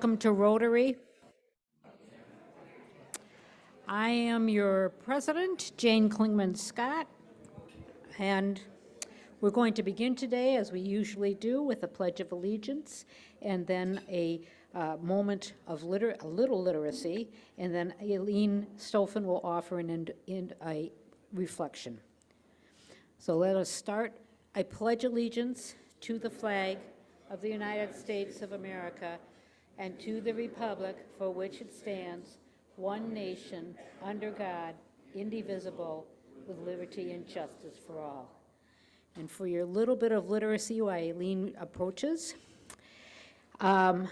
Welcome to Rotary. I am your president, Jane Klingman Scott, and we're going to begin today, as we usually do, with a Pledge of Allegiance, and then a moment of a little literacy, and then Eileen Stoffen will offer a reflection. So let us start. I pledge allegiance to the flag of the United States of America and to the republic for which it stands, one nation, under God, indivisible, with liberty and justice for all. And for your little bit of literacy while Eileen approaches, the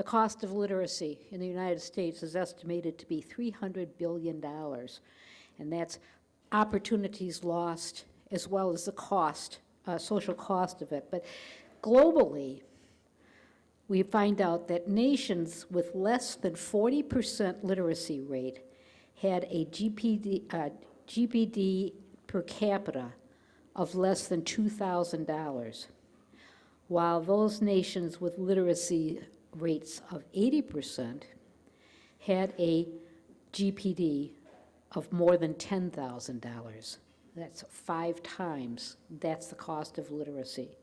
cost of literacy in the United States is estimated to be $300 billion. And that's opportunities lost as well as the cost, social cost of it. But globally, we find out that nations with less than 40% literacy rate had a GPD per capita of less than $2,000, while those nations with literacy rates of 80% had a GPD of more than $10,000. That's 5 times. That's the cost of literacy.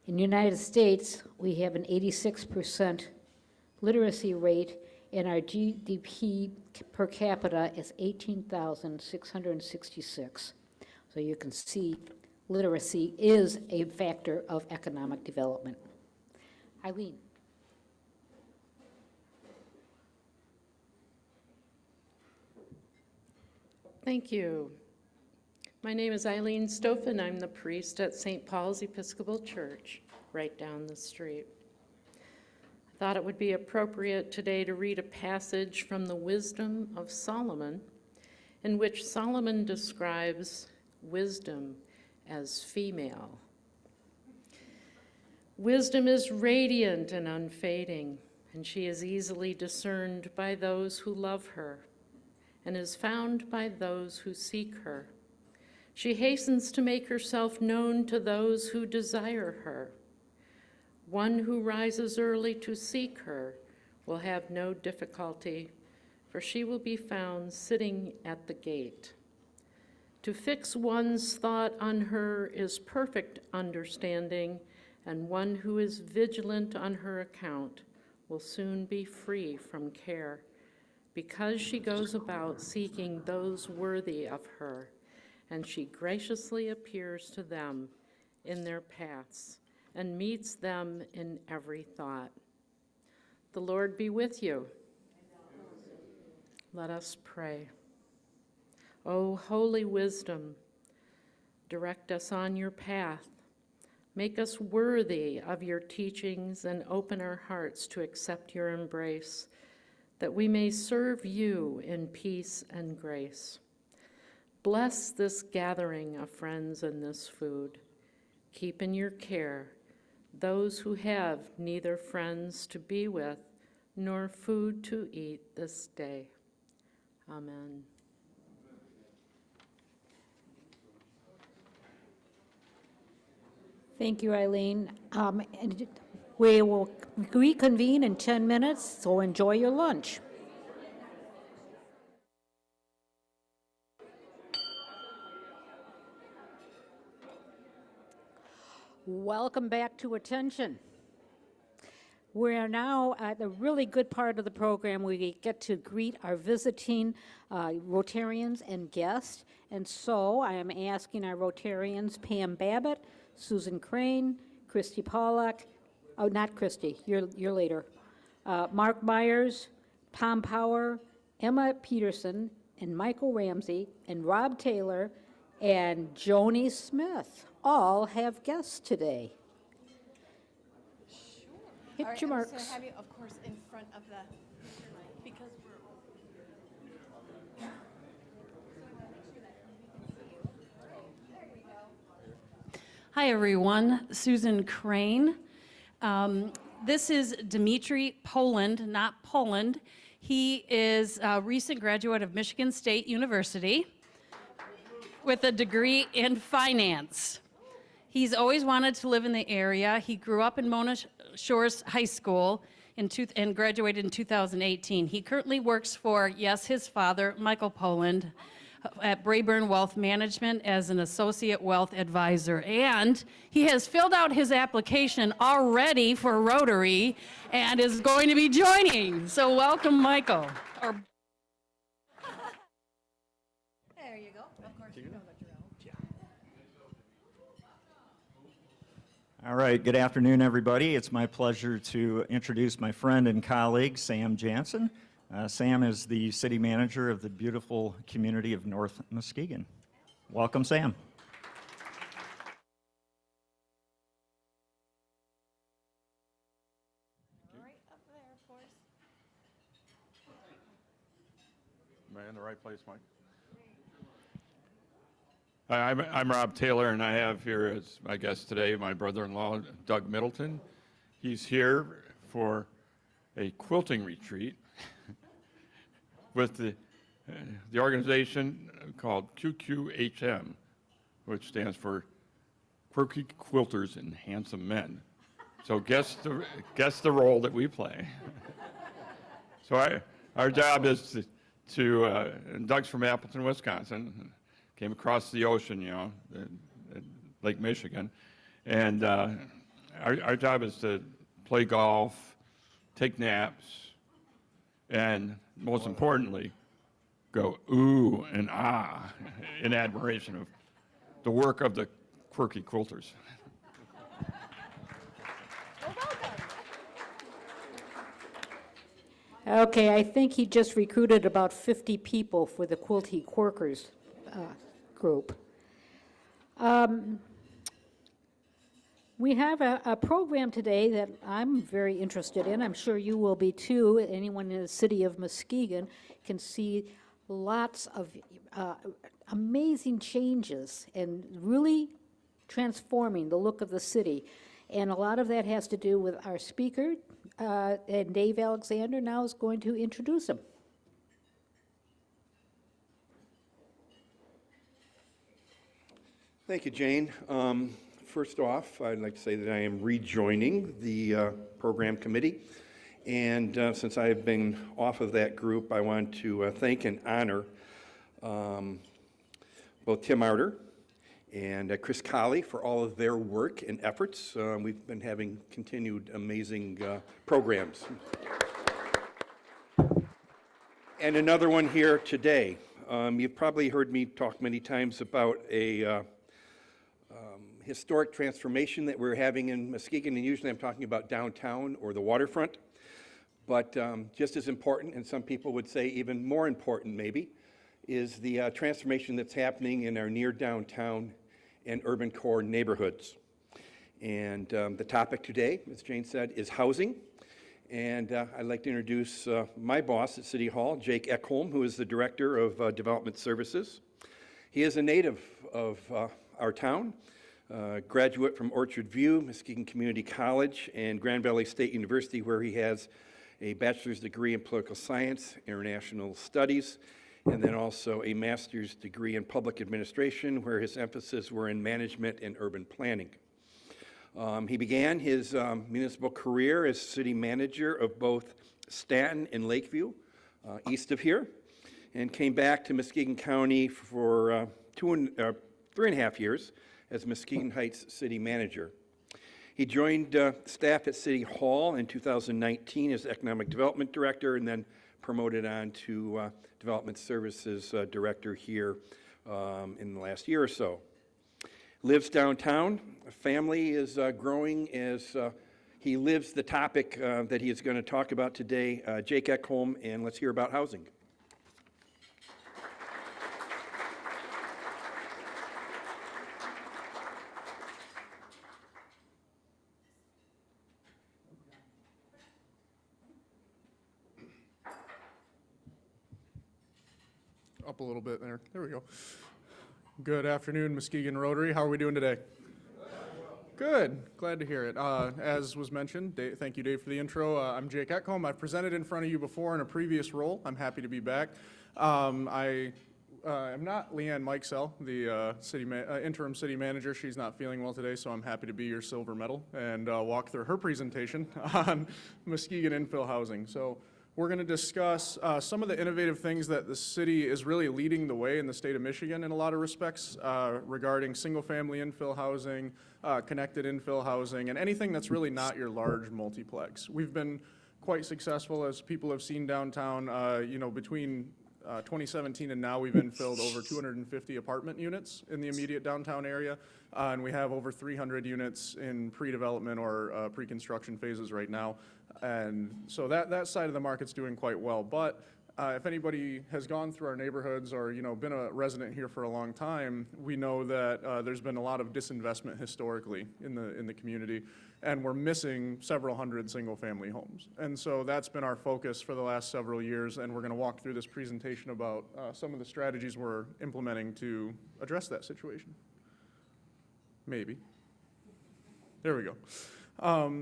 In the United States, we have an 86% literacy rate, and our GDP per capita is $18,666. So you can see literacy is a factor of economic development. Eileen. Thank you. My name is Eileen Stoffen. I'm the priest at St. Paul's Episcopal Church, right down the street. I thought it would be appropriate today to read a passage from the Wisdom of Solomon, in which Solomon describes wisdom as female. Wisdom is radiant and unfading, and she is easily discerned by those who love her, and is found by those who seek her. She hastens to make herself known to those who desire her. One who rises early to seek her will have no difficulty, for she will be found sitting at the gate. To fix one's thought on her is perfect understanding, and one who is vigilant on her account will soon be free from care, because she goes about seeking those worthy of her, and she graciously appears to them in their paths and meets them in every thought. The Lord be with you. Let us pray. O holy wisdom, direct us on your path. Make us worthy of your teachings and open our hearts to accept your embrace, that we may serve you in peace and grace. Bless this gathering of friends and this food. Keep in your care those who have neither friends to be with nor food to eat this day. Amen. Thank you, Eileen. And we will reconvene in 10 minutes, so enjoy your lunch. Welcome back to Attention. We are now at the really good part of the program. We get to greet our visiting Rotarians and guests. And so I am asking our Rotarians, Pam Babbitt, Susan Crane, Christy Pollack, oh, not Christy, you're later, Mark Myers, Tom Power, Emma Peterson, and Michael Ramsey, and Rob Taylor, and Joni Smith all have guests today. Sure. Hit All right, your marks. So I have you, of course, in front of the, because we're. Hi, everyone. Susan Crane. This is Dimitri Poland, not Poland. He is a recent graduate of Michigan State University with a degree in finance. He's always wanted to live in the area. He grew up in Mona Shores High School. and graduated in 2018. He currently works for, yes, his father, Michael Poland, at Brayburn Wealth Management as an associate wealth advisor. And he has filled out his application already for Rotary and is going to be joining. So welcome, Michael. Or There you go. Of course, you know that you're out. All right, good afternoon, everybody. It's my pleasure to introduce my friend and colleague, Sam Jansen. Sam is the city manager of the beautiful community of North Muskegon. Welcome, Sam. Right up there, of course. Am I in the right place, Mike? Hi, I'm Rob Taylor, and I have here as my guest today my brother-in-law, Doug Middleton. He's here for a quilting retreat with the organization called QQHM, which stands for Quirky Quilters and Handsome Men. So guess the role that we play. So our job is and Doug's from Appleton, Wisconsin. Came across the ocean, you know, Lake Michigan. And our job is to play golf, take naps, and most importantly, go ooh and ah in admiration of the work of the quirky quilters. Okay, I think he just recruited about 50 people for the Quilty Quirkers group. We have a program today that I'm very interested in. I'm sure you will be too. Anyone in the city of Muskegon can see lots of amazing changes and really transforming the look of the city. And a lot of that has to do with our speaker, and Dave Alexander now is going to introduce him. Thank you, Jane. First off, I'd like to say that I am rejoining the program committee. And since I have been off of that group, I want to thank and honor both Tim Arter and Chris Colley for all of their work and efforts. We've been having continued amazing programs. And another one here today. You've probably heard me talk many times about a historic transformation that we're having in Muskegon, and usually I'm talking about downtown or the waterfront. But just as important, and some people would say even more important maybe, is the transformation that's happening in our near downtown and urban core neighborhoods. And the topic today, as Jane said, is housing. And I'd like to introduce my boss at City Hall, Jake Ekholm, who is the Director of Development Services. He is a native of our town, graduate from Orchard View, Muskegon Community College, and Grand Valley State University, where he has a bachelor's degree in political science, international studies, and then also a master's degree in public administration, where his emphasis were in management and urban planning. He began his municipal career as city manager of both Stanton and Lakeview, east of here, and came back to Muskegon County for 3.5 years as Muskegon Heights city manager. He joined staff at City Hall in 2019 as economic development director, and then promoted on to development services director here in the last year or so. Lives downtown. Family is growing as he lives the topic that he is going to talk about today. Jake Ekholm, and let's hear about housing. Up a little bit there. There we go. Good afternoon, Muskegon Rotary. How are we doing today? Good. Glad to hear it. As was mentioned, thank you, Dave, for the intro. I'm Jake Ekholm. I've presented in front of you before in a previous role. I'm happy to be back. I I'm not Leanne Mikesell, the interim city manager. She's not feeling well today, so I'm happy to be your silver medal and walk through her presentation on Muskegon infill housing. So we're going to discuss some of the innovative things that the city is really leading the way in the state of Michigan in a lot of respects regarding single-family infill housing, connected infill housing, and anything that's really not your large multiplex. We've been quite successful, as people have seen downtown. Between 2017 and now, we've infilled over 250 apartment units in the immediate downtown area, and we have over 300 units in pre-development or pre-construction phases right now. And so that side of the market's doing quite well. But if anybody has gone through our neighborhoods or been a resident here for a long time, we know that there's been a lot of disinvestment historically in the community, and we're missing several hundred single-family homes. And so that's been our focus for the last several years, and we're going to walk through this presentation about some of the strategies we're implementing to address that situation. Maybe. There we go.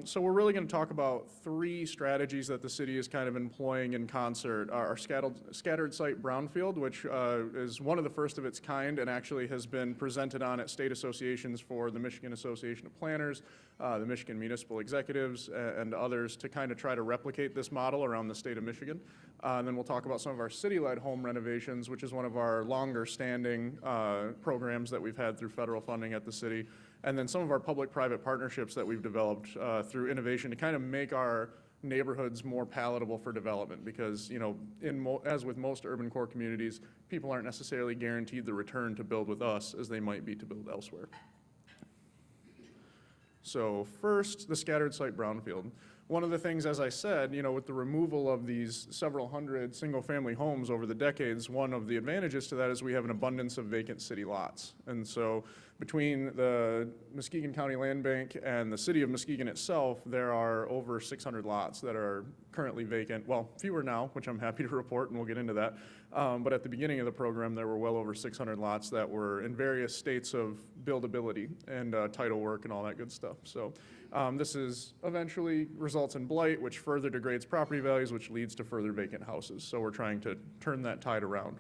So we're really going to talk about three strategies that the city is kind of employing in concert. Our scattered site Brownfield, which is one of the first of its kind and actually has been presented on at state associations for the Michigan Association of Planners, the Michigan Municipal Executives, and others to kind of try to replicate this model around the state of Michigan. And then we'll talk about some of our city-led home renovations, which is one of our longer-standing programs that we've had through federal funding at the city. And then some of our public-private partnerships that we've developed through innovation to kind of make our neighborhoods more palatable for development, because as with most urban core communities, people aren't necessarily guaranteed the return to build with us as they might be to build elsewhere. So first, the scattered site Brownfield. One of the things, as I said, with the removal of these several hundred single-family homes over the decades, one of the advantages to that is we have an abundance of vacant city lots. And so between the Muskegon County Land Bank and the city of Muskegon itself, there are over 600 lots that are currently vacant. Well, fewer now, which I'm happy to report, and we'll get into that. But at the beginning of the program, there were well over 600 lots that were in various states of buildability and title work and all that good stuff. So this is eventually results in blight, which further degrades property values, which leads to further vacant houses. So we're trying to turn that tide around.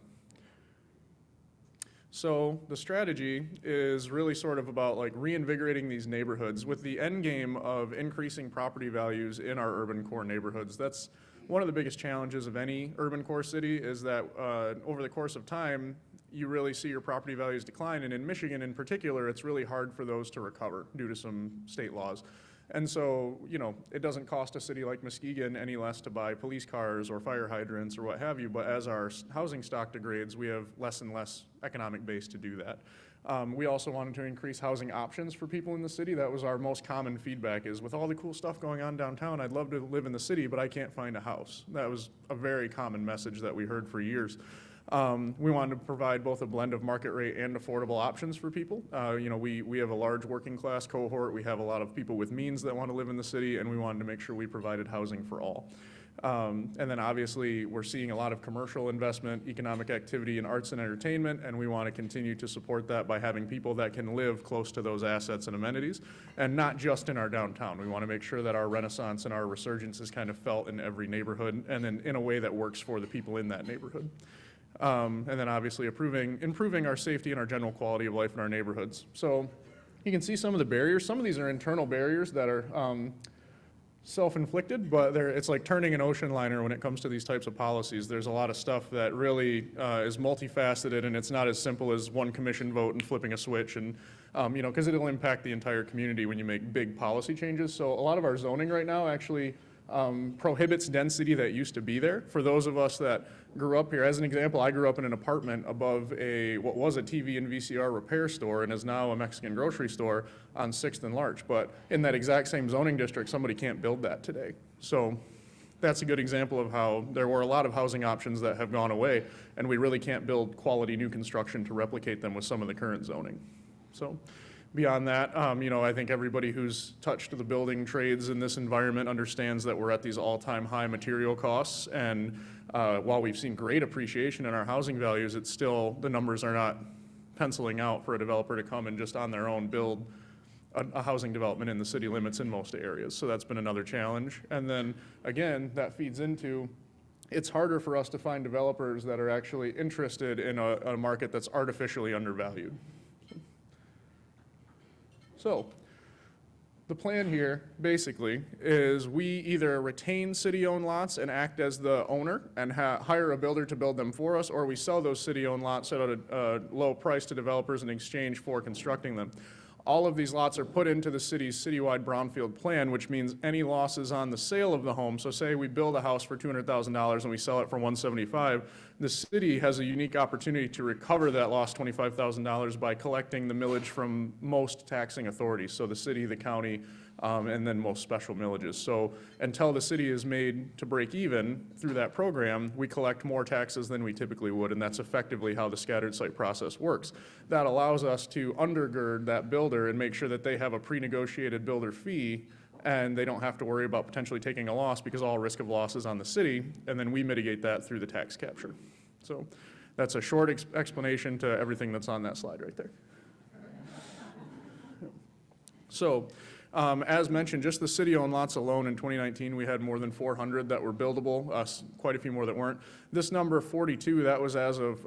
So the strategy is really sort of about like reinvigorating these neighborhoods with the end game of increasing property values in our urban core neighborhoods. That's one of the biggest challenges of any urban core city, is that over the course of time, you really see your property values decline. And in Michigan in particular, it's really hard for those to recover due to some state laws. And so, it doesn't cost a city like Muskegon any less to buy police cars or fire hydrants or what have you, but as our housing stock degrades, we have less and less economic base to do that. We also wanted to increase housing options for people in the city. That was our most common feedback, is with all the cool stuff going on downtown, I'd love to live in the city, but I can't find a house. That was a very common message that we heard for years. We wanted to provide both a blend of market rate and affordable options for people. We have a large working class cohort. We have a lot of people with means that want to live in the city, and we wanted to make sure we provided housing for all. And then obviously we're seeing a lot of commercial investment, economic activity in arts and entertainment, and we want to continue to support that by having people that can live close to those assets and amenities, and not just in our downtown. We want to make sure that our renaissance and our resurgence is kind of felt in every neighborhood, and then in a way that works for the people in that neighborhood. And then obviously improving our safety and our general quality of life in our neighborhoods. So you can see some of the barriers. Some of these are internal barriers that are self-inflicted, but it's like turning an ocean liner when it comes to these types of policies. There's a lot of stuff that really is multifaceted, and it's not as simple as one commission vote and flipping a switch, and because it'll impact the entire community when you make big policy changes. So a lot of our zoning right now actually prohibits density that used to be there. For those of us that grew up here, as an example, I grew up in an apartment above what was a TV and VCR repair store and is now a Mexican grocery store on 6th and Larch. But in that exact same zoning district, somebody can't build that today. So that's a good example of how there were a lot of housing options that have gone away, and we really can't build quality new construction to replicate them with some of the current zoning. So beyond that, I think everybody who's touched the building trades in this environment understands that we're at these all-time high material costs, and while we've seen great appreciation in our housing values, it's still, the numbers are not penciling out for a developer to come and just on their own build a housing development in the city limits in most areas. So that's been another challenge. And then again, that feeds into it's harder for us to find developers that are actually interested in a market that's artificially undervalued. So, the plan here, basically, is we either retain city-owned lots and act as the owner and hire a builder to build them for us, or we sell those city-owned lots at a low price to developers in exchange for constructing them. All of these lots are put into the city's citywide Brownfield plan, which means any losses on the sale of the home, so say we build a house for $200,000 and we sell it for $175,000, the city has a unique opportunity to recover that lost $25,000 by collecting the millage from most taxing authorities, so the city, the county, and then most special millages. So until the city is made to break even through that program, we collect more taxes than we typically would, and that's effectively how the scattered site process works. That allows us to undergird that builder and make sure that they have a pre-negotiated builder fee, and they don't have to worry about potentially taking a loss because all risk of loss is on the city, and then we mitigate that through the tax capture. So that's a short explanation to everything that's on that slide right there. So, as mentioned, just the city-owned lots alone in 2019, we had more than 400 that were buildable, quite a few more that weren't. This number, 42, that was as of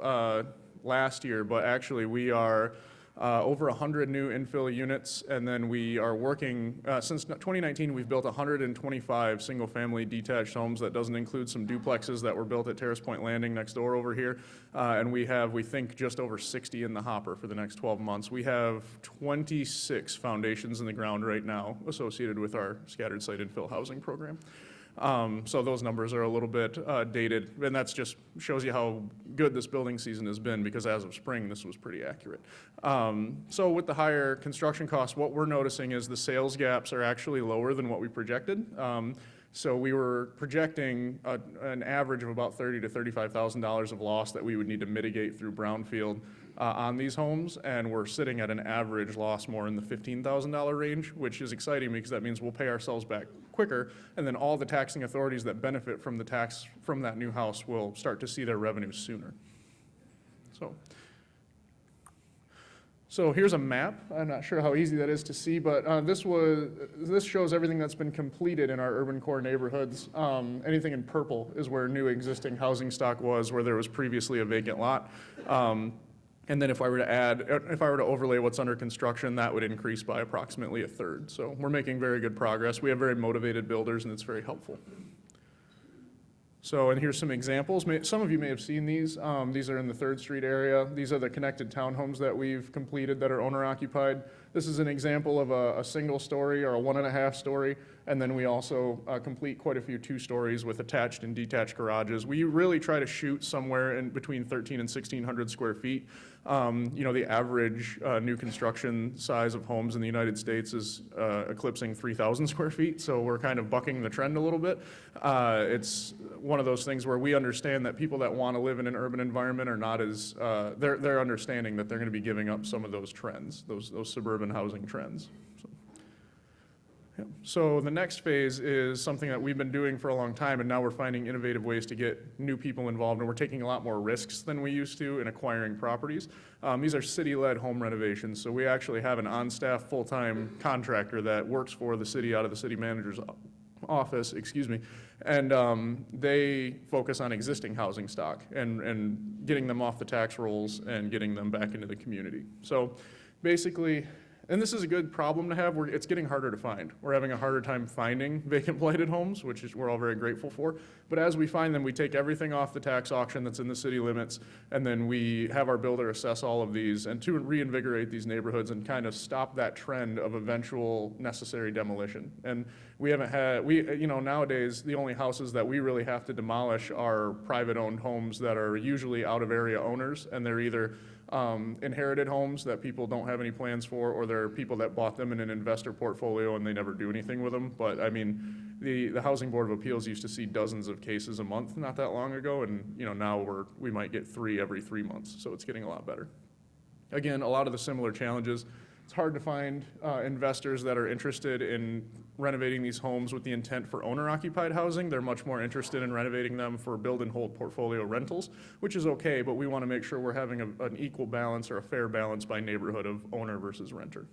last year, but actually we are over 100 new infill units, and then we are working, since 2019, we've built 125 single-family detached homes. That doesn't include some duplexes that were built at Terrace Point Landing next door over here, and we have, we think, just over 60 in the hopper for the next 12 months. We have 26 foundations in the ground right now associated with our scattered site infill housing program. So those numbers are a little bit dated, and that's just shows you how good this building season has been, because as of spring, this was pretty accurate. So with the higher construction costs, what we're noticing is the sales gaps are actually lower than what we projected. So we were projecting an average of about $30,000 to $35,000 of loss that we would need to mitigate through Brownfield on these homes, and we're sitting at an average loss more in the $15,000 range, which is exciting because that means we'll pay ourselves back quicker, and then all the taxing authorities that benefit from the tax from that new house will start to see their revenues sooner. So here's a map. I'm not sure how easy that is to see, but this shows everything that's been completed in our urban core neighborhoods. Anything in purple is where new existing housing stock was, where there was previously a vacant lot. And then if I were to overlay what's under construction, that would increase by approximately a third. So we're making very good progress. We have very motivated builders, and it's very helpful. So, and here's some examples. Some of you may have seen these. These are in the 3rd Street area. These are the connected townhomes that we've completed that are owner occupied. This is an example of a single story or a 1.5 story. And then we also complete quite a few 2 stories with attached and detached garages. We really try to shoot somewhere in between 1,300 and 1,600 square feet. You know, the average new construction size of homes in the United States is eclipsing 3,000 square feet, so we're kind of bucking the trend a little bit. It's one of those things where we understand that people that want to live in an urban environment are not as, they're understanding that they're going to be giving up some of those trends, those suburban housing trends. So the next phase is something that we've been doing for a long time, and now we're finding innovative ways to get new people involved, and we're taking a lot more risks than we used to in acquiring properties. These are city-led home renovations, so we actually have an on-staff full-time contractor that works for the city out of the city manager's office, and they focus on existing housing stock and getting them off the tax rolls and getting them back into the community. So basically, and this is a good problem to have. It's getting harder to find. We're having a harder time finding vacant blighted homes, which is we're all very grateful for. But as we find them, we take everything off the tax auction that's in the city limits, and then we have our builder assess all of these and to reinvigorate these neighborhoods and kind of stop that trend of eventual necessary demolition. And we haven't had, you know, nowadays the only houses that we really have to demolish are private-owned homes that are usually out-of-area owners, and they're either inherited homes that people don't have any plans for, or there are people that bought them in an investor portfolio and they never do anything with them. But I mean, the Housing Board of Appeals used to see dozens of cases a month not that long ago, and you know, now we might get 3 every 3 months, so it's getting a lot better. Again, a lot of the similar challenges. It's hard to find investors that are interested in renovating these homes with the intent for owner-occupied housing. They're much more interested in renovating them for build-and-hold portfolio rentals, which is okay, but we want to make sure we're having an equal balance or a fair balance by neighborhood of owner versus renter.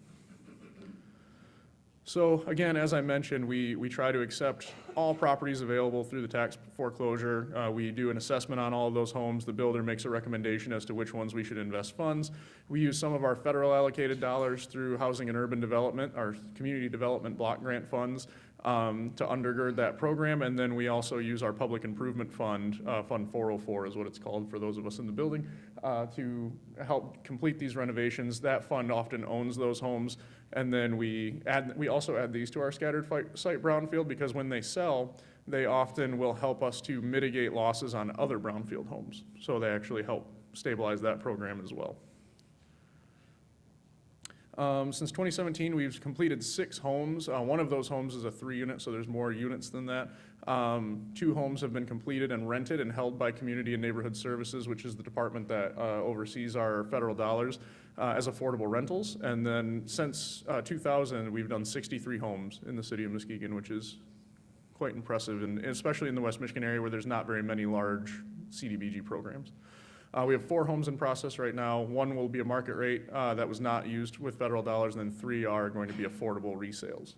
So again, as I mentioned, we try to accept all properties available through the tax foreclosure. We do an assessment on all of those homes. The builder makes a recommendation as to which ones we should invest funds. We use some of our federal allocated dollars through housing and urban development, our community development block grant funds, to undergird that program. And then we also use our public improvement fund, Fund 404 is what it's called for those of us in the building, to help complete these renovations. That fund often owns those homes. And then we also add these to our scattered site Brownfield, because when they sell, they often will help us to mitigate losses on other Brownfield homes. So they actually help stabilize that program as well. Since 2017, we've completed 6 homes. One of those homes is a 3-unit, so there's more units than that. 2 homes have been completed and rented and held by Community and Neighborhood Services, which is the department that oversees our federal dollars, as affordable rentals. And then since 2000, we've done 63 homes in the city of Muskegon, which is quite impressive, and especially in the West Michigan area where there's not very many large CDBG programs. We have 4 homes in process right now. 1 will be a market rate that was not used with federal dollars, and then 3 are going to be affordable resales.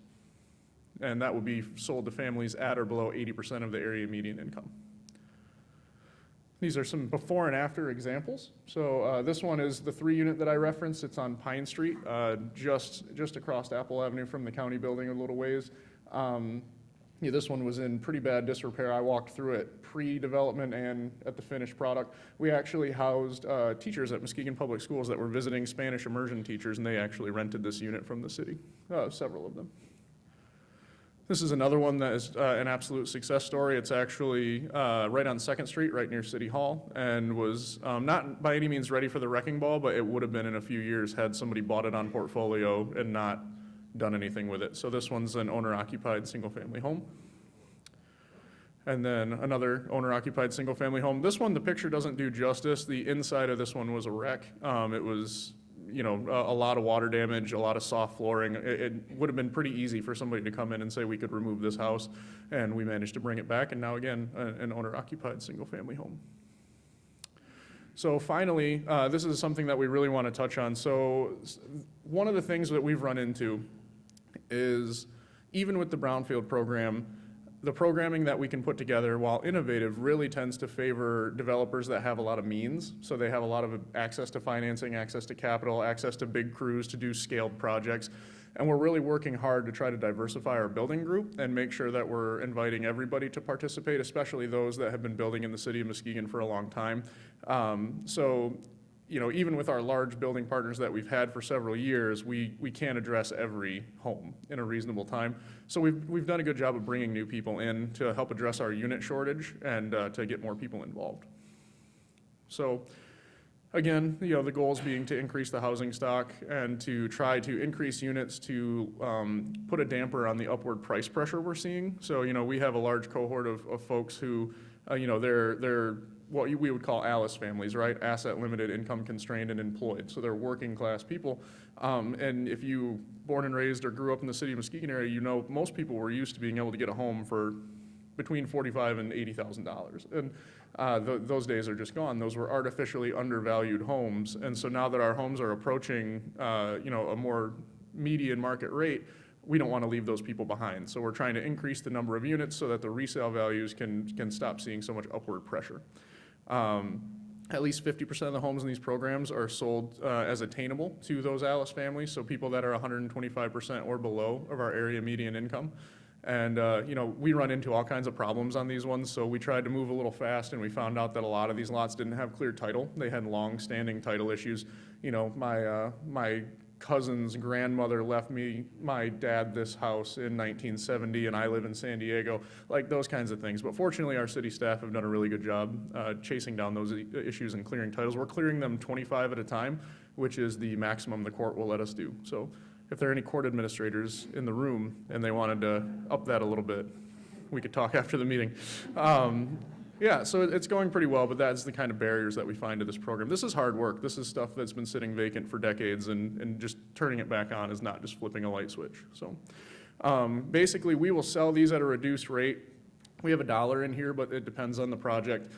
And that will be sold to families at or below 80% of the area median income. These are some before and after examples. So this one is the 3-unit that I referenced. It's on Pine Street, just across Apple Avenue from the county building a little ways. Yeah, this one was in pretty bad disrepair. I walked through it pre-development and at the finished product. We actually housed teachers at Muskegon Public Schools that were visiting Spanish immersion teachers, and they actually rented this unit from the city, several of them. This is another one that is an absolute success story. It's actually right on 2nd Street, right near City Hall, and was not by any means ready for the wrecking ball, but it would have been in a few years had somebody bought it on portfolio and not done anything with it. So this one's an owner-occupied single-family home. And then another owner-occupied single-family home. This one, the picture doesn't do justice. The inside of this one was a wreck. It was, you know, a lot of water damage, a lot of soft flooring. It would have been pretty easy for somebody to come in and say we could remove this house, and we managed to bring it back, and now again, an owner-occupied single-family home. So finally, this is something that we really want to touch on. So one of the things that we've run into is, even with the Brownfield program, the programming that we can put together, while innovative, really tends to favor developers that have a lot of means. So they have a lot of access to financing, access to capital, access to big crews to do scaled projects. And we're really working hard to try to diversify our building group and make sure that we're inviting everybody to participate, especially those that have been building in the city of Muskegon for a long time. So, you know, even with our large building partners that we've had for several years, we can't address every home in a reasonable time. So we've done a good job of bringing new people in to help address our unit shortage and to get more people involved. So again, you know, the goals being to increase the housing stock and to try to increase units to put a damper on the upward price pressure we're seeing. So, you know, we have a large cohort of folks who, you know, they're what we would call ALICE families, right? Asset limited, income constrained, and employed. So they're working class people. And if you born and raised or grew up in the city of Muskegon area, you know most people were used to being able to get a home for between $45,000 and $80,000. And those days are just gone. Those were artificially undervalued homes. And so now that our homes are approaching, you know, a more median market rate, we don't want to leave those people behind. So we're trying to increase the number of units so that the resale values can stop seeing so much upward pressure. At least 50% of the homes in these programs are sold as attainable to those ALICE families, so people that are 125% or below of our area median income. And you know, we run into all kinds of problems on these ones, so we tried to move a little fast, and we found out that a lot of these lots didn't have clear title. They had long-standing title issues. You know, my cousin's grandmother left my dad this house in 1970, and I live in San Diego, like those kinds of things. But fortunately, our city staff have done a really good job chasing down those issues and clearing titles. We're clearing them 25 at a time, which is the maximum the court will let us do. So if there are any court administrators in the room and they wanted to up that a little bit, we could talk after the meeting. Yeah, so it's going pretty well, but that's the kind of barriers that we find to this program. This is hard work. This is stuff that's been sitting vacant for decades, and just turning it back on is not just flipping a light switch. So basically, we will sell these at a reduced rate We have $1 in here, but it depends on the project.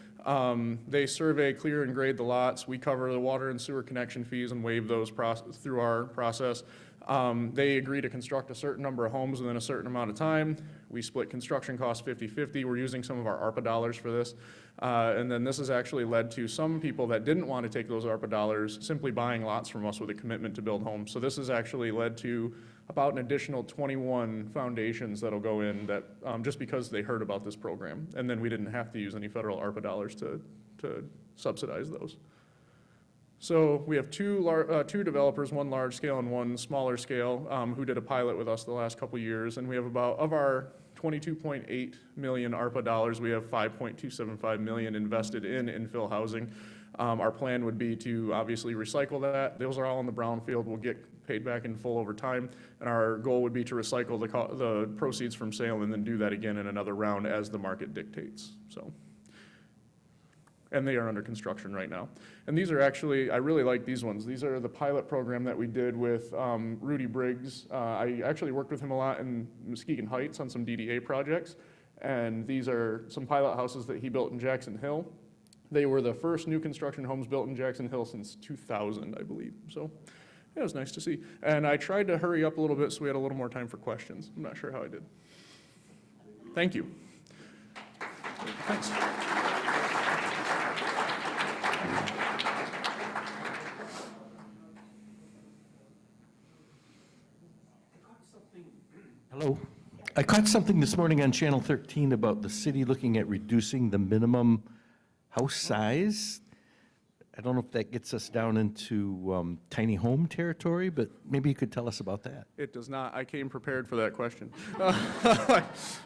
They survey, clear, and grade the lots. We cover the water and sewer connection fees and waive those through our process. They agree to construct a certain number of homes within a certain amount of time. We split construction costs 50-50. We're using some of our ARPA dollars for this. And then this has actually led to some people that didn't want to take those ARPA dollars simply buying lots from us with a commitment to build homes. So this has actually led to about an additional 21 foundations that'll go in that just because they heard about this program. And then we didn't have to use any federal ARPA dollars to subsidize those. So we have two developers, one large scale and one smaller scale, who did a pilot with us the last couple years. And we have about, of our 22.8 million ARPA dollars, we have 5.275 million invested in infill housing. Our plan would be to obviously recycle that. Those are all in the Brownfield. We'll get paid back in full over time. And our goal would be to recycle the proceeds from sale and then do that again in another round as the market dictates. So. And they are under construction right now. And these are actually, I really like these ones. These are the pilot program that we did with Rudy Briggs. I actually worked with him a lot in Muskegon Heights on some DDA projects. And these are some pilot houses that he built in Jackson Hill. They were the first new construction homes built in Jackson Hill since 2000, I believe. So yeah, it was nice to see. And I tried to hurry up a little bit so we had a little more time for questions. I'm not sure how I did. Thank you. Thanks. Hello. I caught something this morning on Channel 13 about the city looking at reducing the minimum house size. I don't know if that gets us down into tiny home territory, but maybe you could tell us about that. It does not. I came prepared for that question.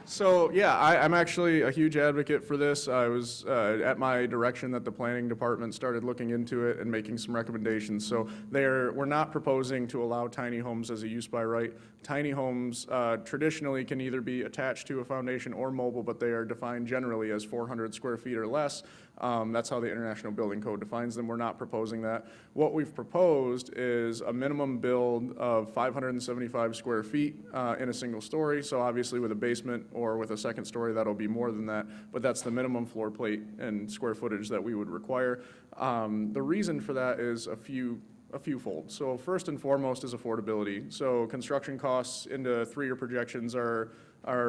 So yeah, I'm actually a huge advocate for this. I was at my direction that the planning department started looking into it and making some recommendations. So we're not proposing to allow tiny homes as a use by right. Tiny homes traditionally can either be attached to a foundation or mobile, but they are defined generally as 400 square feet or less. That's how the International Building Code defines them. We're not proposing that. What we've proposed is a minimum build of 575 square feet in a single story. So obviously with a basement or with a second story, that'll be more than that, but that's the minimum floor plate and square footage that we would require. The reason for that is a few-fold. So first and foremost is affordability. So construction costs into 3-year projections are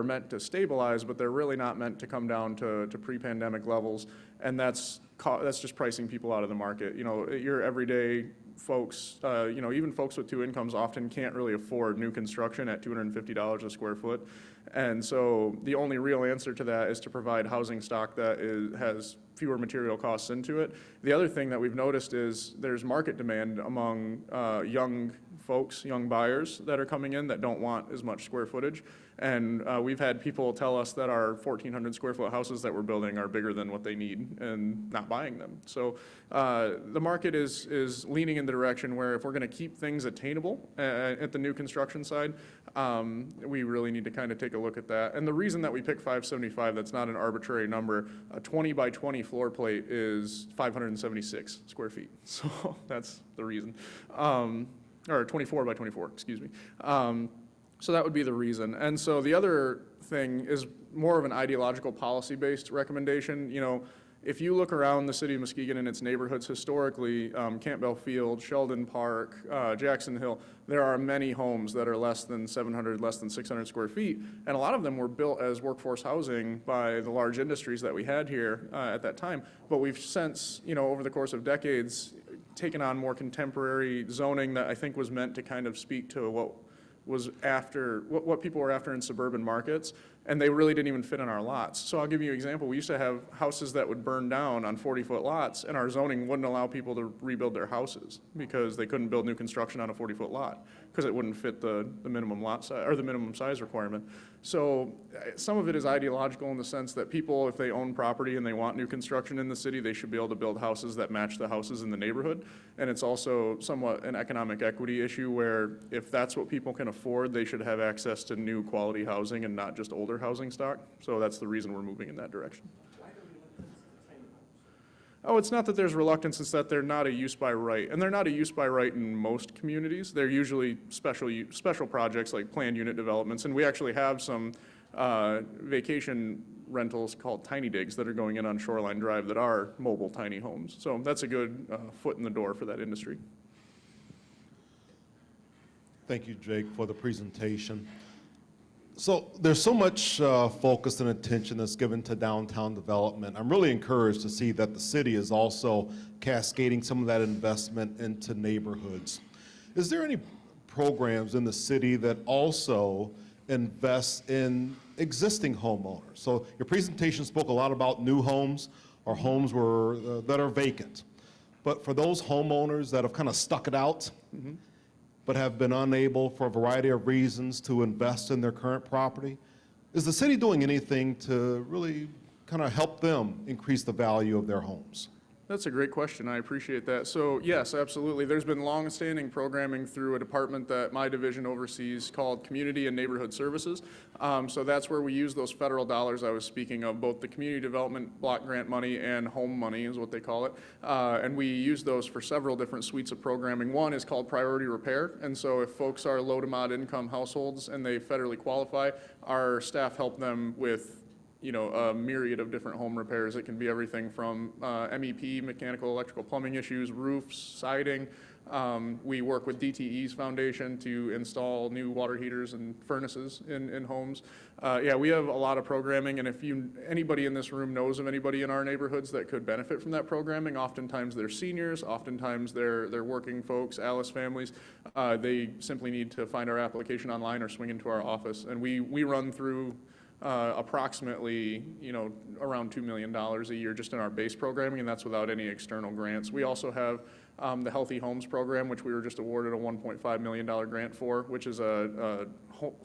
meant to stabilize, but they're really not meant to come down to pre-pandemic levels. And that's just pricing people out of the market. You know, your everyday folks, you know, even folks with 2 incomes often can't really afford new construction at $250 a square foot. And so the only real answer to that is to provide housing stock that has fewer material costs into it. The other thing that we've noticed is there's market demand among young folks, young buyers that are coming in that don't want as much square footage. And we've had people tell us that our 1,400 square foot houses that we're building are bigger than what they need and not buying them. So the market is leaning in the direction where if we're going to keep things attainable at the new construction side, we really need to kind of take a look at that. And the reason that we pick 575, that's not an arbitrary number. A 20 by 20 floor plate is 576 square feet. So that's the reason. Or 24 by 24, excuse me. So that would be the reason. And so the other thing is more of an ideological policy-based recommendation. You know, if you look around the city of Muskegon and its neighborhoods historically, Campbell Field, Sheldon Park, Jackson Hill, there are many homes that are less than 700, less than 600 square feet. And a lot of them were built as workforce housing by the large industries that we had here at that time. But we've since, you know, over the course of decades, taken on more contemporary zoning that I think was meant to kind of speak to what was after, what people were after in suburban markets, and they really didn't even fit on our lots. So I'll give you an example. We used to have houses that would burn down on 40-foot lots, and our zoning wouldn't allow people to rebuild their houses because they couldn't build new construction on a 40-foot lot because it wouldn't fit the minimum lot size or the minimum size requirement. So some of it is ideological in the sense that people, if they own property and they want new construction in the city, they should be able to build houses that match the houses in the neighborhood. And it's also somewhat an economic equity issue where if that's what people can afford, they should have access to new quality housing and not just older housing stock. So that's the reason we're moving in that direction. Oh, it's not that there's reluctance, it's that they're not a use by right. And they're not a use by right in most communities. They're usually special projects like planned unit developments. And we actually have some vacation rentals called tiny digs that are going in on Shoreline Drive that are mobile tiny homes. So that's a good foot in the door for that industry. Thank you, Jake, for the presentation. So there's so much focus and attention that's given to downtown development. I'm really encouraged to see that the city is also cascading some of that investment into neighborhoods. Is there any programs in the city that also invest in existing homeowners? So your presentation spoke a lot about new homes or homes that are vacant. But for those homeowners that have kind of stuck it out, but have been unable for a variety of reasons to invest in their current property, is the city doing anything to really kind of help them increase the value of their homes? That's a great question. I appreciate that. So yes, absolutely. There's been long-standing programming through a department that my division oversees called Community and Neighborhood Services. So that's where we use those federal dollars I was speaking of, both the community development block grant money and home money is what they call it. And we use those for several different suites of programming. One is called priority repair. And so if folks are low to mod income households and they federally qualify, our staff help them with a myriad of different home repairs. It can be everything from MEP, mechanical, electrical, plumbing issues, roofs, siding. We work with DTE's foundation to install new water heaters and furnaces in homes. Yeah, we have a lot of programming, and if anybody in this room knows of anybody in our neighborhoods that could benefit from that programming, oftentimes they're seniors, oftentimes they're working folks, Alice families. They simply need to find our application online or swing into our office, and we run through approximately, around $2 million a year just in our base programming, and that's without any external grants. We also have the Healthy Homes program, which we were just awarded a $1.5 million grant for, which is a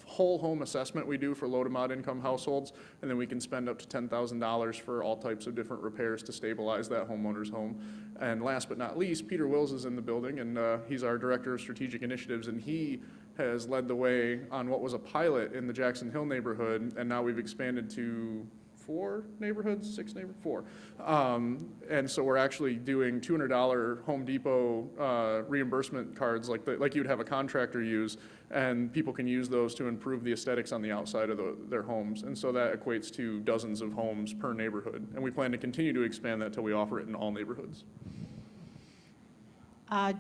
whole home assessment we do for low to mod income households, and then we can spend up to $10,000 for all types of different repairs to stabilize that homeowner's home. And last but not least, Peter Wills is in the building, and he's our Director of Strategic Initiatives, and he has led the way on what was a pilot in the Jackson Hill neighborhood, and now we've expanded to 4 neighborhoods, 6 neighborhoods, 4. And so we're actually doing $200 Home Depot reimbursement cards like you'd have a contractor use, and people can use those to improve the aesthetics on the outside of their homes. And so that equates to dozens of homes per neighborhood. And we plan to continue to expand that until we offer it in all neighborhoods.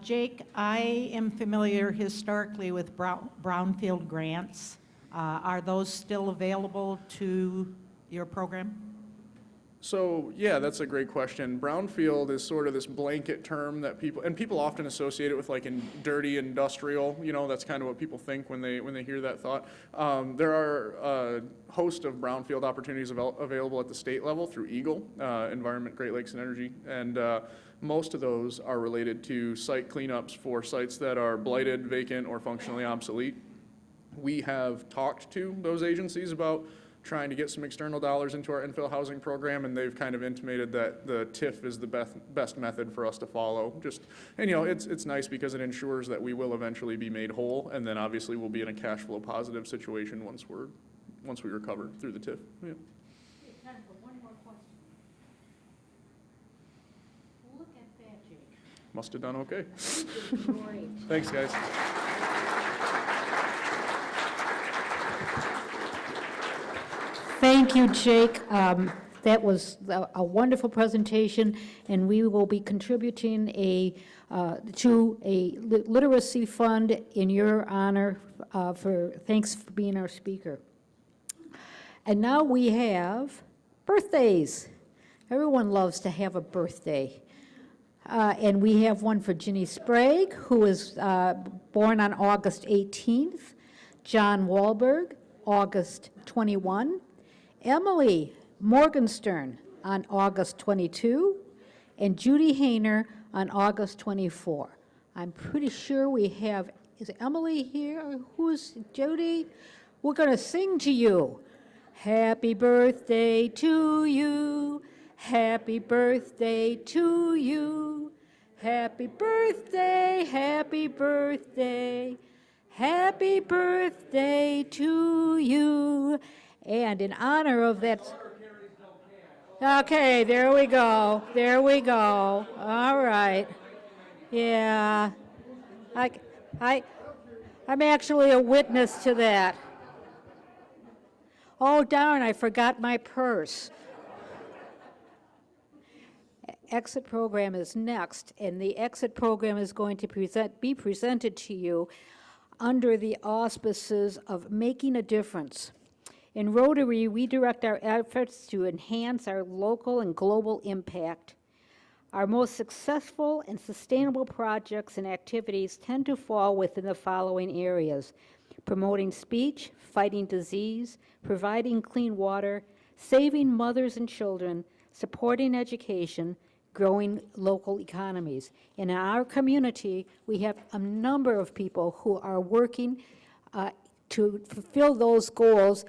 Jake, I am familiar historically with Brownfield grants. Are those still available to your program? So yeah, that's a great question. Brownfield is sort of this blanket term that people often associate it with like in dirty industrial. That's kind of what people think when they hear that thought. There are a host of brownfield opportunities available at the state level through EGLE, Environment, Great Lakes and Energy, and most of those are related to site cleanups for sites that are blighted, vacant, or functionally obsolete. We have talked to those agencies about trying to get some external dollars into our infill housing program, and they've kind of intimated that the TIF is the best method for us to follow. It's nice because it ensures that we will eventually be made whole, and then obviously we'll be in a cash flow positive situation once we recover through the TIF. Yeah. Time for one more question. Look at that, Jake. Must have done okay. Great. Thanks, guys. Thank you, Jake. That was a wonderful presentation, and we will be contributing to a literacy fund in your honor. Thanks for being our speaker. And now we have birthdays. Everyone loves to have a birthday. And we have one for Ginny Sprague, who was born on August 18th, John Wahlberg, August 21, Emily Morgenstern on August 22, and Judy Hayner on August 24. I'm pretty sure we have, is Emily here? Who's Judy? We're going to sing to you. Happy birthday to you. Happy birthday to you. Happy birthday, happy birthday. Happy birthday to you. And in honor of that, okay, there we go, all right. Yeah, I'm actually a witness to that. Oh darn, I forgot my purse. Exit program is next, and the exit program is going to be presented to you under the auspices of making a difference. In Rotary, we direct our efforts to enhance our local and global impact. Our most successful and sustainable projects and activities tend to fall within the following areas: promoting speech, fighting disease, providing clean water, saving mothers and children, supporting education, growing local economies. And in our community, we have a number of people who are working to fulfill those goals,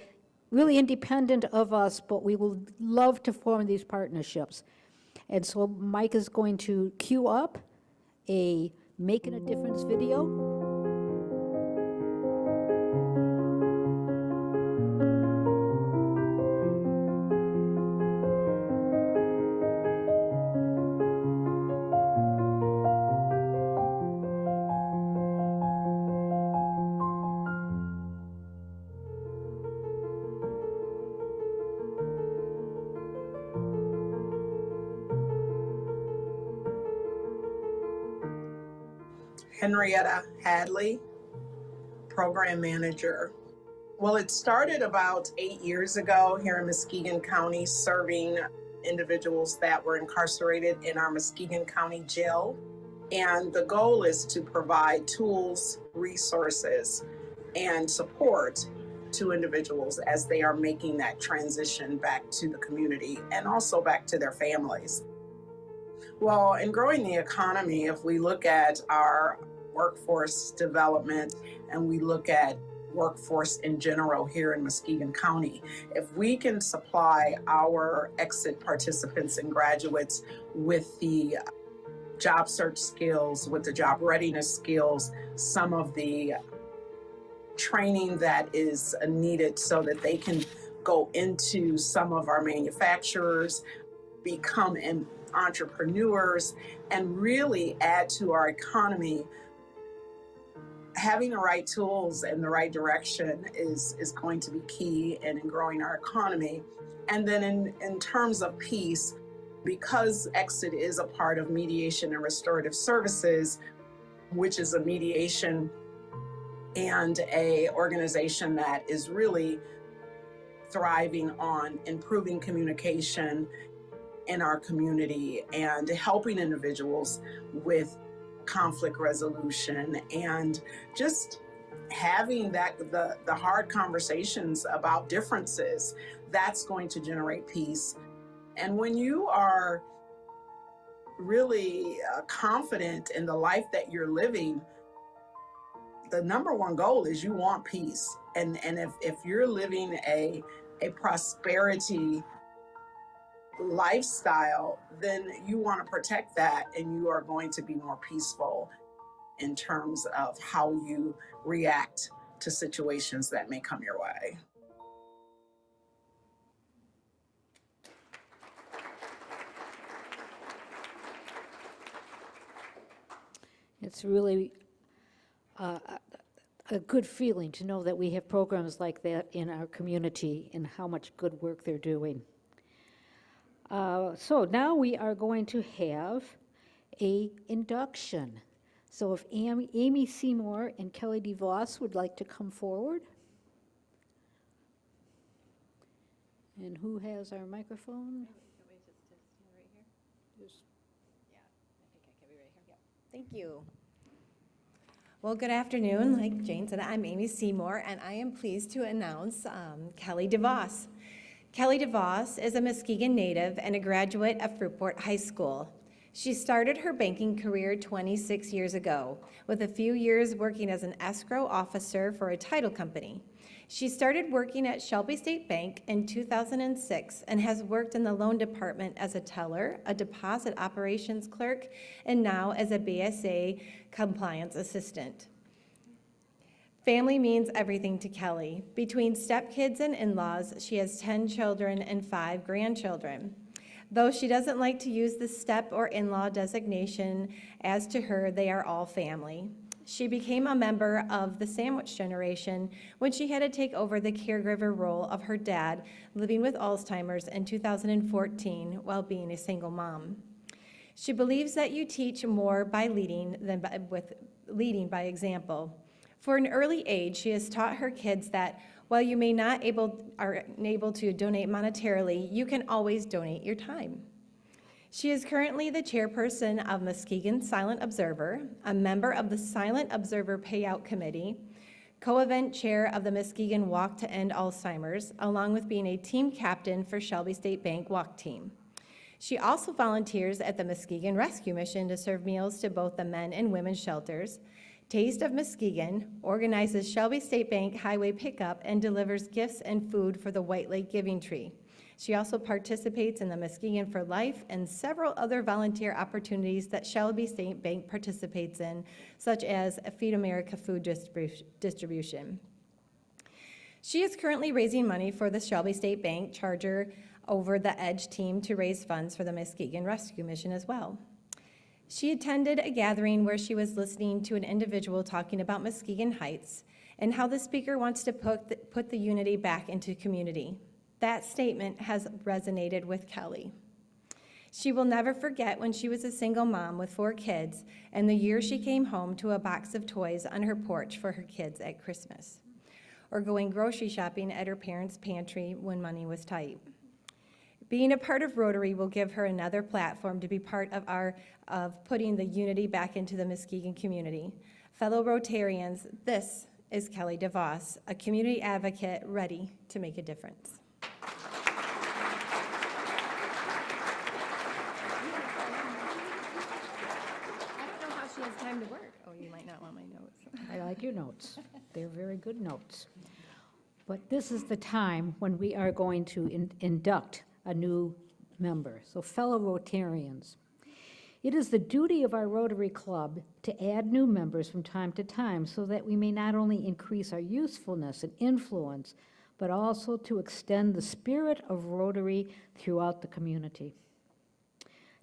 really independent of us, but we will love to form these partnerships. And so Mike is going to cue up a Making a Difference video. Henrietta Hadley, Program Manager. Well, it started about 8 years ago here in Muskegon County, serving individuals that were incarcerated in our Muskegon County Jail. And the goal is to provide tools, resources, and support to individuals as they are making that transition back to the community and also back to their families. Well, in growing the economy, if we look at our workforce development and we look at workforce in general here in Muskegon County, if we can supply our exit participants and graduates with the job search skills, with the job readiness skills, some of the training that is needed so that they can go into some of our manufacturers, become entrepreneurs, and really add to our economy, having the right tools and the right direction is going to be key in growing our economy. And then in terms of peace, because Exit is a part of mediation and restorative services, which is a mediation and a organization that is really thriving on improving communication in our community and helping individuals with conflict resolution and just having the hard conversations about differences, that's going to generate peace. And when you are really confident in the life that you're living, the number one goal is you want peace. And if you're living a prosperity lifestyle, then you want to protect that, and you are going to be more peaceful in terms of how you react to situations that may come your way. It's really a good feeling to know that we have programs like that in our community and how much good work they're doing. So now we are going to have a induction. So if Amy Seymour and Kelly Devos would like to come forward. And who has our microphone? Thank you. Well, good afternoon. Like Jane said, I'm Amy Seymour, and I am pleased to announce Kelly Devos. Kelly Devos is a Muskegon native and a graduate of Fruitport High School. She started her banking career 26 years ago, with a few years working as an escrow officer for a title company. She started working at Shelby State Bank in 2006 and has worked in the loan department as a teller, a deposit operations clerk, and now as a BSA compliance assistant. Family means everything to Kelly. Between stepkids and in-laws, she has 10 children and 5 grandchildren. Though she doesn't like to use the step or in-law designation, as to her, they are all family. She became a member of the sandwich generation when she had to take over the caregiver role of her dad living with Alzheimer's in 2014 while being a single mom. She believes that you teach more by leading than leading by example. For an early age, she has taught her kids that while you may not are able to donate monetarily, you can always donate your time. She is currently the chairperson of Muskegon Silent Observer, a member of the Silent Observer Payout Committee, co-event chair of the Muskegon Walk to End Alzheimer's, along with being a team captain for Shelby State Bank Walk Team. She also volunteers at the Muskegon Rescue Mission to serve meals to both the men and women's shelters. Taste of Muskegon organizes Shelby State Bank Highway Pickup and delivers gifts and food for the White Lake Giving Tree. She also participates in the Muskegon for Life and several other volunteer opportunities that Shelby State Bank participates in, such as Feed America food distribution. She is currently raising money for the Shelby State Bank Charger over the Edge team to raise funds for the Muskegon Rescue Mission as well. She attended a gathering where she was listening to an individual talking about Muskegon Heights and how the speaker wants to put the unity back into community. That statement has resonated with Kelly. She will never forget when she was a single mom with 4 kids and the year she came home to a box of toys on her porch for her kids at Christmas, or going grocery shopping at her parents' pantry when money was tight. Being a part of Rotary will give her another platform to be part of putting the unity back into the Muskegon community. Fellow Rotarians, this is Kelly DeVos, a community advocate ready to make a difference. She has time to work. Oh, you might not want my notes. I like your notes. They're very good notes. But this is the time when we are going to induct a new member. So fellow Rotarians, it is the duty of our Rotary Club to add new members from time to time so that we may not only increase our usefulness and influence, but also to extend the spirit of Rotary throughout the community.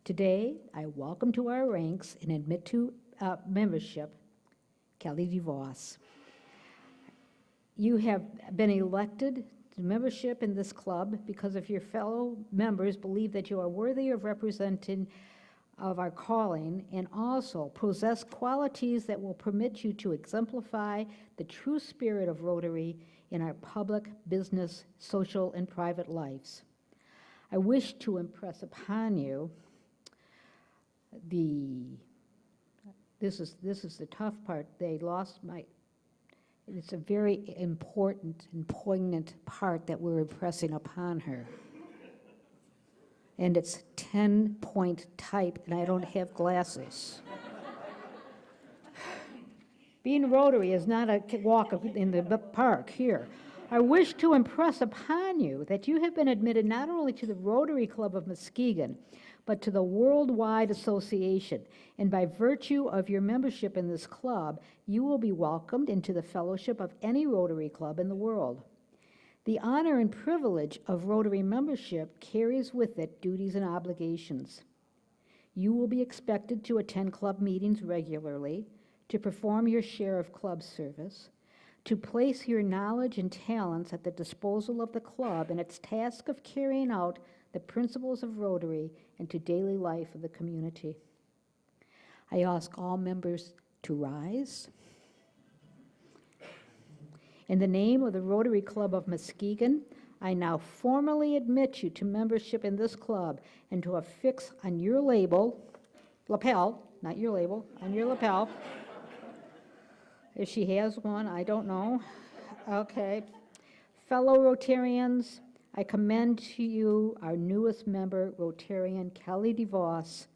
Today, I welcome to our ranks and admit to membership Kelly DeVos. You have been elected to membership in this club because of your fellow members believe that you are worthy of representing of our calling and also possess qualities that will permit you to exemplify the true spirit of Rotary in our public, business, social, and private lives. I wish to impress upon you this is the tough part. They lost it's a very important and poignant part that we're impressing upon her. And it's 10-point type, and I don't have glasses. Being Rotary is not a walk in the park here. I wish to impress upon you that you have been admitted not only to the Rotary Club of Muskegon, but to the worldwide association. And by virtue of your membership in this club, you will be welcomed into the fellowship of any Rotary Club in the world. The honor and privilege of Rotary membership carries with it duties and obligations. You will be expected to attend club meetings regularly, to perform your share of club service, to place your knowledge and talents at the disposal of the club in its task of carrying out the principles of Rotary into daily life of the community. I ask all members to rise. In the name of the Rotary Club of Muskegon, I now formally admit you to membership in this club and to affix on your lapel, not your label, on your lapel. If she has one, I don't know. Okay. Fellow Rotarians, I commend to you our newest member, Rotarian Kelly DeVos,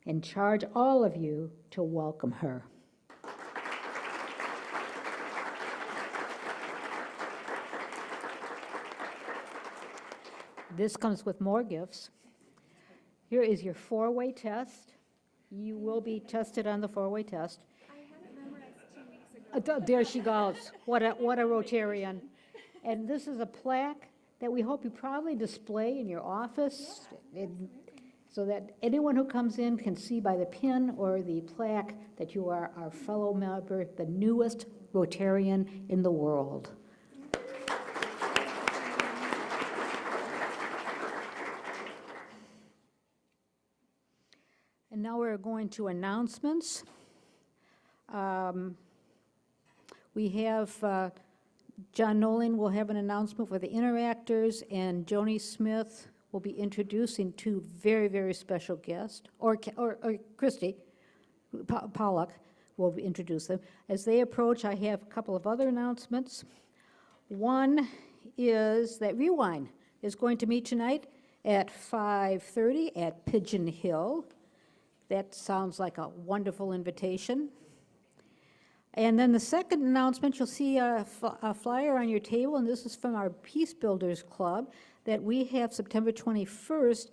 and charge all of you to welcome her. This comes with more gifts. Here is your 4-way test. You will be tested on the 4-way test. I had it memorized 2 weeks ago. There she goes. What a Rotarian. And this is a plaque that we hope you probably display in your office. so that anyone who comes in can see by the pin or the plaque that you are our fellow member, the newest Rotarian in the world. And now we're going to announcements. We have, John Nolan will have an announcement for the interactors, and Joni Smith will be introducing two very, very special guests, or Christy Pollock will introduce them. As they approach, I have a couple of other announcements. One is that Rewind is going to meet tonight at 5:30 at Pigeon Hill. That sounds like a wonderful invitation. And then the second announcement, you'll see a flyer on your table, and this is from our Peace Builders Club, that we have September 21st,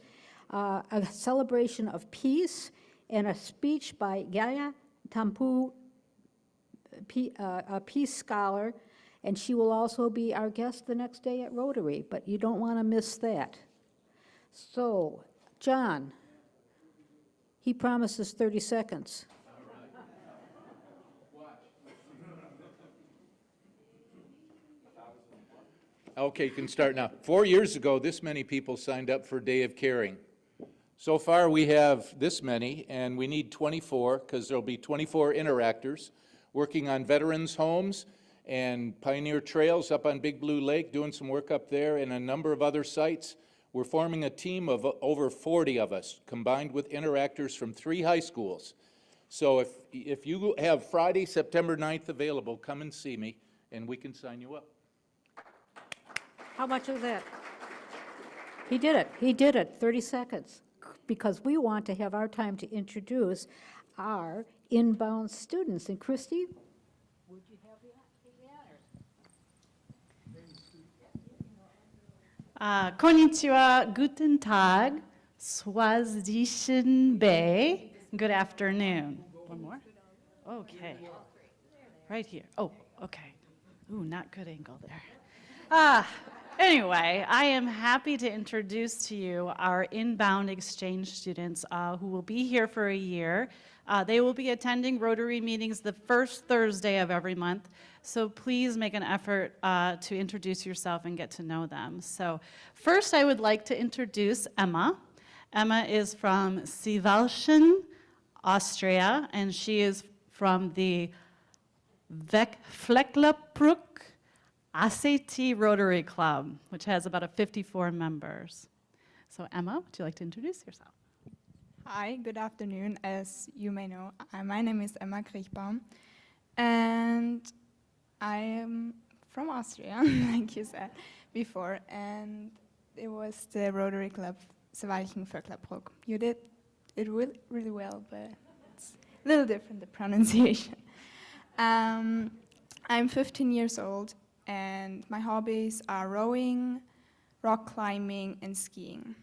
a celebration of peace and a speech by Gaia Tampu, a peace scholar, and she will also be our guest the next day at Rotary, but you don't want to miss that. So, John, he promises 30 seconds. Okay, you can start now. 4 years ago, this many people signed up for Day of Caring. So far, we have this many, and we need 24, because there'll be 24 interactors working on veterans' homes and pioneer trails up on Big Blue Lake, doing some work up there, and a number of other sites. We're forming a team of over 40 of us, combined with interactors from 3 high schools. So if you have Friday, September 9th available, come and see me, and we can sign you up. How much is that? He did it. He did it. 30 seconds. Because we want to have our time to introduce our inbound students. And Christy, would you have the honors? Konnichiwa, guten Tag, Swazishin Bay. Good afternoon. One more? Okay. Right here. Oh, okay. Ooh, not good angle there. Anyway, I am happy to introduce to you our inbound exchange students who will be here for a year. They will be attending Rotary meetings the first Thursday of every month, so please make an effort to introduce yourself and get to know them. So first I would like to introduce Emma. Emma is from Sivalschen, Austria, and she is from the Vlecklebrück ACT Rotary Club, which has about 54 members. So Emma, would you like to introduce yourself? Hi, good afternoon. As you may know, my name is Emma Kriechbaum, and I am from Austria, like you said before, and it was the Rotary Club Seymour Vlecklebrück. You did it really well, but it's a little different, the pronunciation. I'm 15 years old, and my hobbies are rowing, rock climbing, and skiing.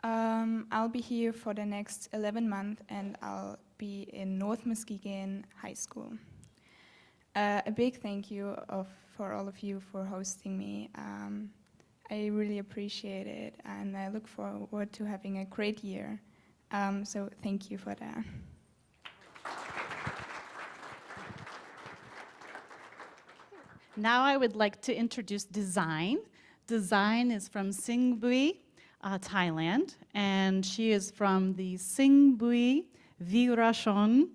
I'll be here for the next 11 months, and I'll be in North Muskegon High School. A big thank you for all of you for hosting me. I really appreciate it, and I look forward to having a great year. So thank you for that. Now I would like to introduce Design. Design is from Singbui, Thailand, and she is from the Singbui Virashon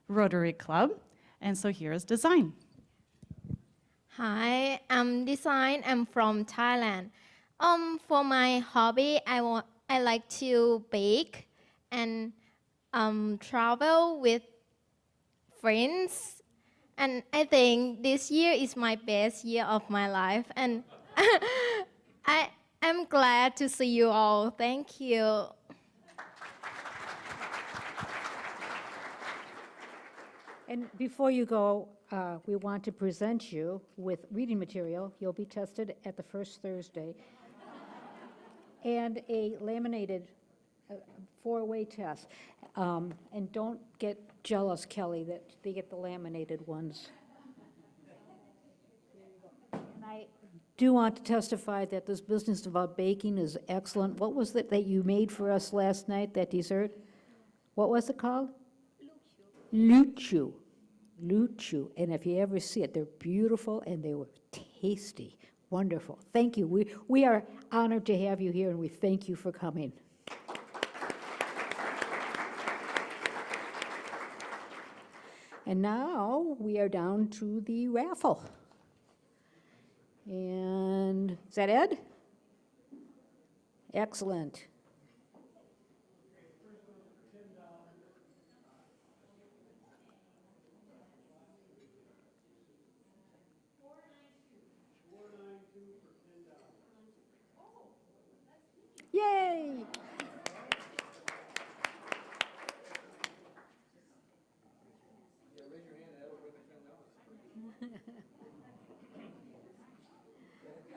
Rotary Club. And so here is Design. Hi, I'm Design. I'm from Thailand. For my hobby, I like to bake and travel with friends. And I think this year is my best year of my life. And I'm glad to see you all. Thank you. And before you go, we want to present you with reading material. You'll be tested at the first Thursday. And a laminated 4-way test. And don't get jealous, Kelly, that they get the laminated ones. Can I do want to testify that this business about baking is excellent. What was it that you made for us last night, that dessert? What was it called? Luchu. Luchu. And if you ever see it, they're beautiful and they were tasty. Wonderful. Thank you. We are honored to have you here, and we thank you for coming. And now we are down to the raffle. And is that Ed? Excellent. Yay!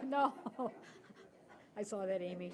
No, I saw that, Amy.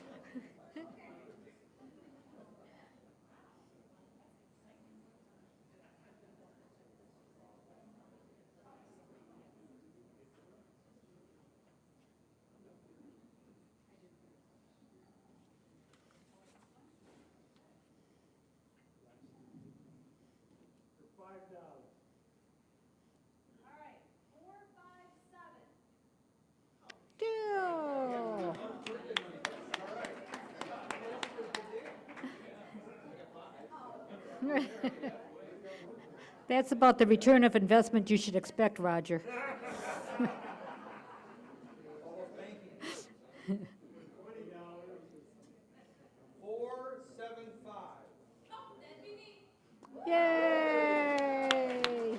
That's about the return of investment you should expect, Roger. Yay!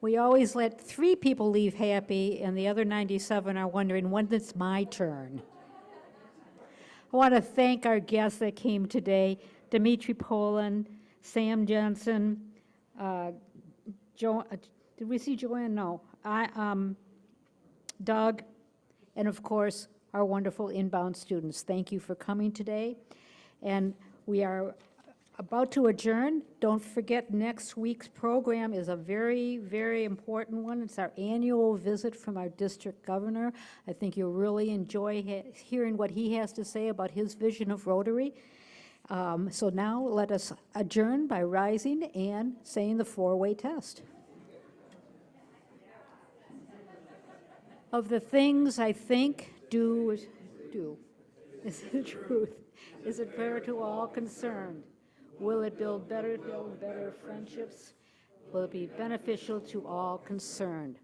We always let 3 people leave happy, and the other 97 are wondering when it's my turn. I want to thank our guests that came today, Dimitri Poland, Sam Jansen, did we see Joanne? No. Doug, and of course, our wonderful inbound students. Thank you for coming today. And we are about to adjourn. Don't forget, next week's program is a very, very important one. It's our annual visit from our district governor. I think you'll really enjoy hearing what he has to say about his vision of Rotary. So now let us adjourn by rising and saying the 4-way test. Of the things I think, do, is it truth? Is it fair to all concerned? Will it build better friendships? Will it be beneficial to all concerned?